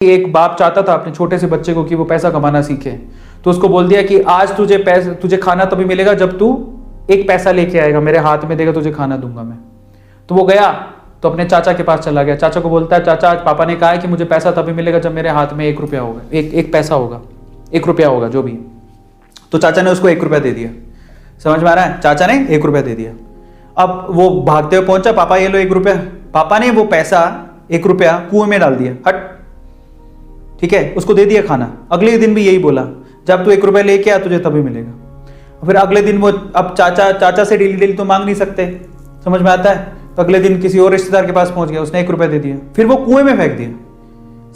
एक बाप चाहता था अपने छोटे से बच्चे को कि वो पैसा कमाना सीखे, तो उसको बोल दिया कि आज तुझे खाना तभी मिलेगा जब तू एक पैसा लेके आएगा, मेरे हाथ में देगा, तुझे खाना दूंगा मैं। तो वो गया तो अपने चाचा के पास चला गया। चाचा को बोलता है, चाचा आज पापा ने कहा है कि मुझे पैसा तभी मिलेगा जब मेरे हाथ में 1 रुपया होगा, एक पैसा होगा, 1 रुपया होगा जो भी। तो चाचा ने उसको 1 रुपया दे दिया। समझ में आ रहा है? चाचा ने 1 रुपया दे दिया। अब वो भागते हुए पहुंचा, पापा ये लो 1 रुपया। पापा ने वो पैसा 1 रुपया कुएं में डाल दिया, हट, ठीक है, उसको दे दिया खाना। अगले दिन भी यही बोला, जब तू 1 रुपया लेके आ तुझे तभी मिलेगा। फिर अगले दिन वो, अब चाचा से डेली डेली तो मांग नहीं सकते, समझ में आता है? तो अगले दिन किसी और रिश्तेदार के पास पहुंच गया, उसने 1 रुपया दे दिया, फिर वो कुएं में फेंक दिया।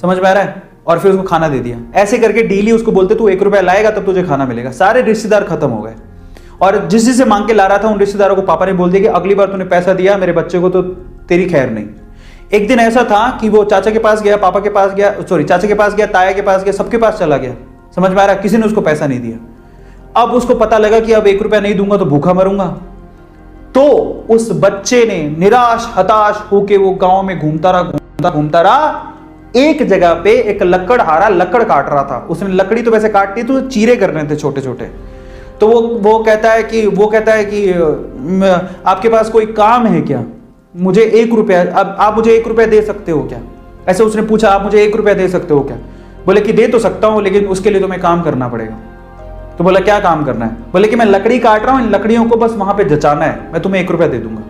समझ में आ रहा है? और फिर उसको खाना दे दिया। ऐसे करके डेली उसको बोलते तू 1 रुपया लाएगा तब तुझे खाना मिलेगा। सारे रिश्तेदार खत्म हो गए, और जिस जिससे मांग के ला रहा था उन रिश्तेदारों को पापा ने बोल दिया कि अगली बार तूने पैसा दिया मेरे बच्चे को तो तेरी खैर नहीं। एक दिन ऐसा था कि वो चाचा के पास गया, पापा के पास गया, सॉरी चाचा के पास गया, ताया के पास गया, सबके पास चला गया। समझ में आ रहा है? किसी ने उसको पैसा नहीं दिया। अब उसको पता लगा कि अब 1 रुपया नहीं दूंगा तो भूखा मरूंगा। तो उस बच्चे ने निराश हताश होके वो गांव में घूमता रहा। एक जगह पे एक लकड़हारा लकड़ काट रहा था। उसने लकड़ी तो वैसे काटती तो चीरे करने थे छोटे छोटे। तो वो कहता है कि आपके पास कोई काम है क्या? मुझे 1 रुपया, अब आप मुझे 1 रुपया दे सकते हो क्या? ऐसे उसने पूछा, आप मुझे 1 रुपया दे सकते हो क्या? बोले कि दे तो सकता हूं, लेकिन उसके लिए तुम्हें काम करना पड़ेगा। तो बोला क्या काम करना है? बोले कि मैं लकड़ी काट रहा हूं, इन लकड़ियों को बस वहां पे जचाना है, मैं तुम्हें 1 रुपया दे दूंगा।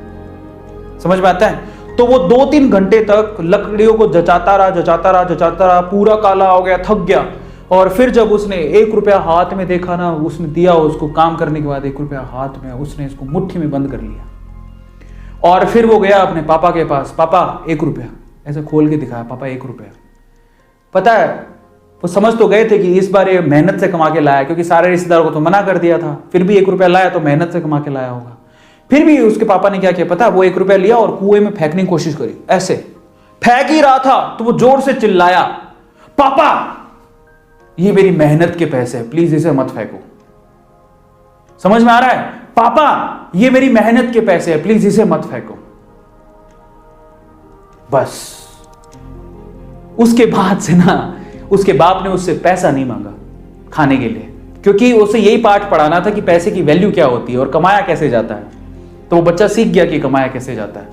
समझ में आता है? तो वो 2-3 घंटे तक लकड़ियों को जचाता रहा, पूरा काला हो गया, थक गया। और फिर जब उसने 1 रुपया हाथ में देखा ना, उसने दिया उसको, काम करने के बाद 1 रुपया हाथ में, उसने इसको मुट्ठी में बंद कर लिया। और फिर वो गया अपने पापा के पास, पापा 1 रुपया, ऐसे खोल के दिखाया, पापा 1 रुपया। पता है, वो समझ तो गए थे कि इस बार ये मेहनत से कमा के लाया, क्योंकि सारे रिश्तेदारों को तो मना कर दिया था, फिर भी 1 रुपया लाया तो मेहनत से कमा के लाया होगा। फिर भी उसके पापा ने क्या किया पता? वो 1 रुपया लिया और कुएं में फेंकने की कोशिश करी। ऐसे फेंक ही रहा था तो वो जोर से चिल्लाया, पापा ये मेरी मेहनत के पैसे हैं, प्लीज इसे मत फेंको। समझ में आ रहा है? पापा ये मेरी मेहनत के पैसे हैं, प्लीज इसे मत फेंको। बस उसके बाद से ना उसके बाप ने उससे पैसा नहीं मांगा खाने के लिए, क्योंकि उसे यही पाठ पढ़ाना था कि पैसे की वैल्यू क्या होती है और कमाया कैसे जाता है। तो वो बच्चा सीख गया कि कमाया कैसे जाता है।